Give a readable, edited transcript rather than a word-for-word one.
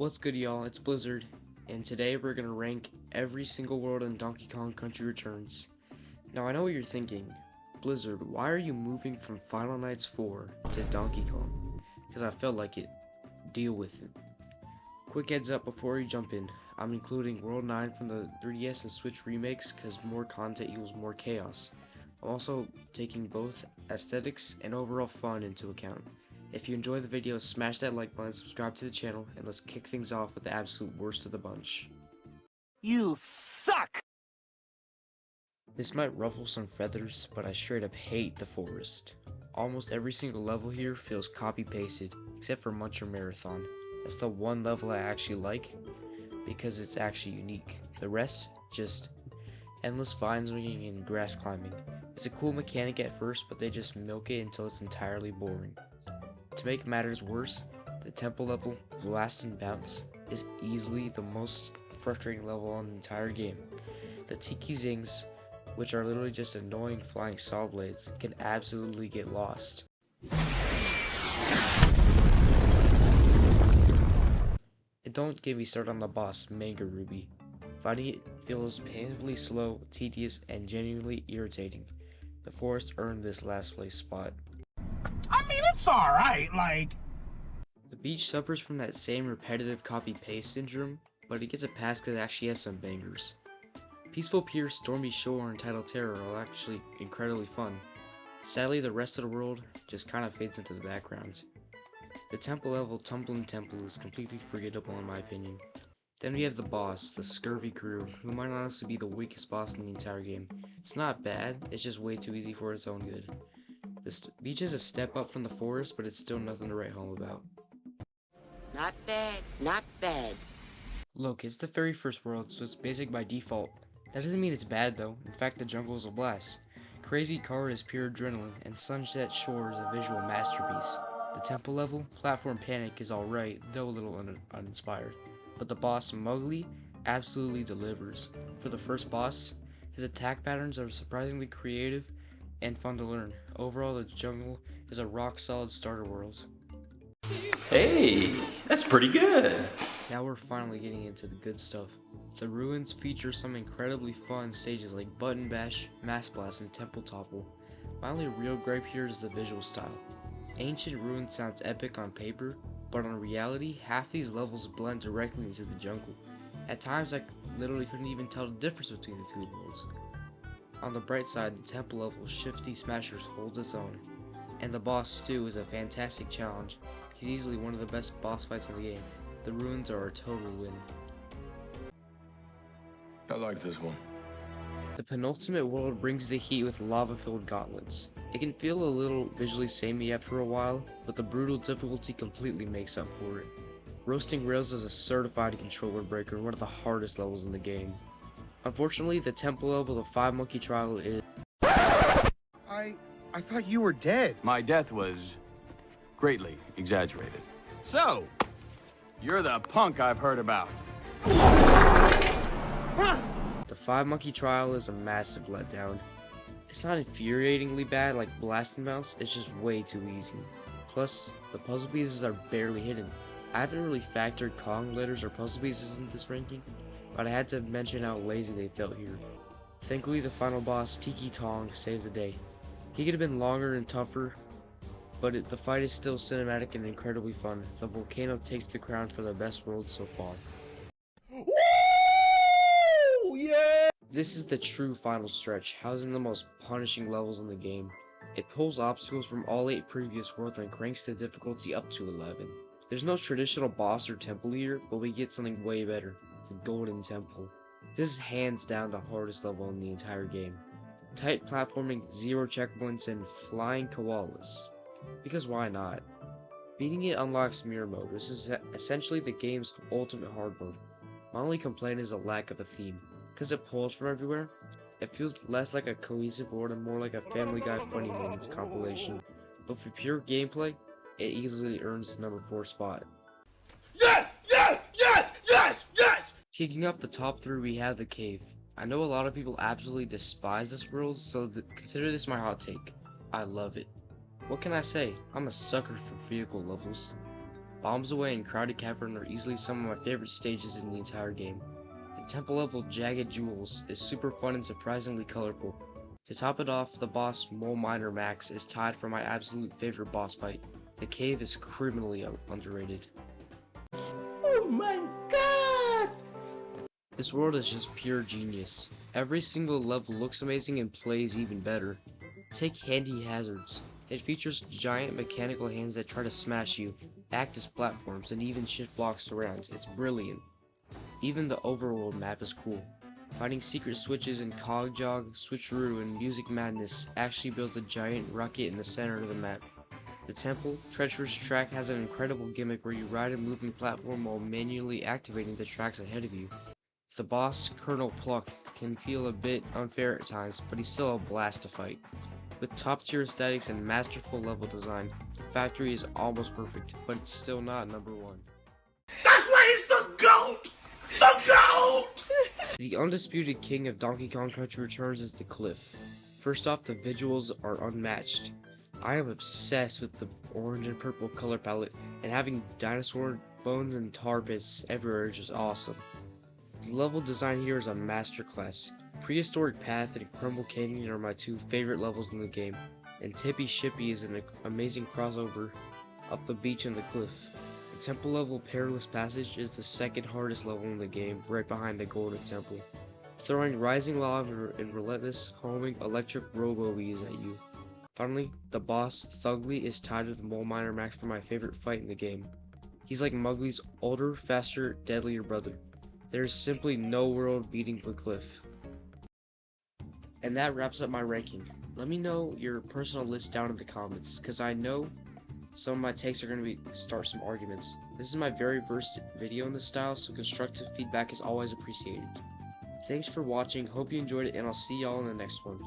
What's good, y'all? It's Blizzard, and today we're gonna rank every single world in Donkey Kong Country Returns. Now I know what you're thinking, Blizzard, why are you moving from Final Nights 4 to Donkey Kong? Because I felt like it. Deal with it. Quick heads up before you jump in, I'm including World 9 from the 3DS and Switch remakes because more content equals more chaos. I'm also taking both aesthetics and overall fun into account. If you enjoyed the video, smash that like button, subscribe to the channel, and let's kick things off with the absolute worst of the bunch. You suck! This might ruffle some feathers, but I straight up hate the forest. Almost every single level here feels copy-pasted, except for Muncher Marathon. That's the one level I actually like, because it's actually unique. The rest, just endless vine swinging and grass climbing. It's a cool mechanic at first, but they just milk it until it's entirely boring. To make matters worse, the temple level, Blast and Bounce, is easily the most frustrating level on the entire game. The Tiki Zings, which are literally just annoying flying saw blades, can absolutely get lost. And don't get me started on the boss, Manga Ruby. Fighting it feels painfully slow, tedious, and genuinely irritating. The forest earned this last place spot. I mean, it's alright, like... The beach suffers from that same repetitive copy-paste syndrome, but it gets a pass because it actually has some bangers. Peaceful Pier, Stormy Shore, and Tidal Terror are actually incredibly fun. Sadly, the rest of the world just kind of fades into the background. The temple level, Tumbling Temple, is completely forgettable in my opinion. Then we have the boss, the Scurvy Crew, who might honestly be the weakest boss in the entire game. It's not bad, it's just way too easy for its own good. This beach is a step up from the forest, but it's still nothing to write home about. Not bad, not bad. Look, it's the very first world, so it's basic by default. That doesn't mean it's bad though, in fact the jungle is a blast. Crazy Car is pure adrenaline, and Sunset Shore is a visual masterpiece. The temple level, Platform Panic, is alright, though a little uninspired. But the boss, Mowgli, absolutely delivers. For the first boss, his attack patterns are surprisingly creative and fun to learn. Overall, the jungle is a rock-solid starter world. Hey, that's pretty good. Now we're finally getting into the good stuff. The ruins feature some incredibly fun stages like Button Bash, Mass Blast, and Temple Topple. My only real gripe here is the visual style. Ancient Ruins sounds epic on paper, but in reality, half these levels blend directly into the jungle. At times, I literally couldn't even tell the difference between the two worlds. On the bright side, the temple level, Shifty Smashers, holds its own. And the boss, Stu, is a fantastic challenge. He's easily one of the best boss fights in the game. The ruins are a total win. I like this one. The penultimate world brings the heat with lava-filled gauntlets. It can feel a little visually samey after a while, but the brutal difficulty completely makes up for it. Roasting Rails is a certified controller breaker, one of the hardest levels in the game. Unfortunately, the temple level, the 5 Monkey Trial, is... I thought you were dead. My death was greatly exaggerated. So, you're the punk I've heard about. The 5 Monkey Trial is a massive letdown. It's not infuriatingly bad like Blast and Bounce, it's just way too easy. Plus, the puzzle pieces are barely hidden. I haven't really factored Kong letters or puzzle pieces into this ranking, but I had to mention how lazy they felt here. Thankfully, the final boss, Tiki Tong, saves the day. He could have been longer and tougher, but the fight is still cinematic and incredibly fun. The Volcano takes the crown for the best world so far. Woo! Yeah! This is the true final stretch, housing the most punishing levels in the game. It pulls obstacles from all 8 previous worlds and cranks the difficulty up to 11. There's no traditional boss or temple here, but we get something way better, the Golden Temple. This is hands down the hardest level in the entire game. Tight platforming, 0 checkpoints, and flying koalas. Because why not? Beating it unlocks Mirror Mode, which is essentially the game's ultimate hard mode. My only complaint is a lack of a theme. Because it pulls from everywhere, it feels less like a cohesive world and more like a Family Guy Funny Moments compilation. But for pure gameplay, it easily earns the number 4 spot. Yes! Yes! Yes! Yes! Yes! Kicking up the top 3, we have the cave. I know a lot of people absolutely despise this world, so consider this my hot take. I love it. What can I say? I'm a sucker for vehicle levels. Bombs Away and Crowded Cavern are easily some of my favorite stages in the entire game. The temple level Jagged Jewels is super fun and surprisingly colorful. To top it off, the boss Mole Miner Max is tied for my absolute favorite boss fight. The cave is criminally underrated. Oh my god! This world is just pure genius. Every single level looks amazing and plays even better. Take Handy Hazards. It features giant mechanical hands that try to smash you, act as platforms, and even shift blocks around. It's brilliant. Even the overworld map is cool. Finding secret switches in Cog Jog, Switcheroo, and Music Madness actually builds a giant rocket in the center of the map. The temple, Treacherous Track, has an incredible gimmick where you ride a moving platform while manually activating the tracks ahead of you. The boss, Colonel Pluck, can feel a bit unfair at times, but he's still a blast to fight. With top tier aesthetics and masterful level design, the factory is almost perfect, but it's still not number one. That's why he's the GOAT! The GOAT! The undisputed king of Donkey Kong Country Returns is the Cliff. First off, the visuals are unmatched. I am obsessed with the orange and purple color palette, and having dinosaur bones and tar pits everywhere is just awesome. The level design here is a masterclass. Prehistoric Path and Crumble Canyon are my two favorite levels in the game, and Tippy Shippy is an amazing crossover up the beach and the cliff. The temple level Perilous Passage is the second hardest level in the game, right behind the Golden Temple, throwing rising lava and relentless, homing electric robo-bees at you. Finally, the boss, Thugly, is tied with Mole Miner Max for my favorite fight in the game. He's like Mowgli's older, faster, deadlier brother. There is simply no world beating the Cliff. And that wraps up my ranking. Let me know your personal list down in the comments, because I know some of my takes are going to start some arguments. This is my very first video in this style, so constructive feedback is always appreciated. Thanks for watching, hope you enjoyed it, and I'll see y'all in the next one.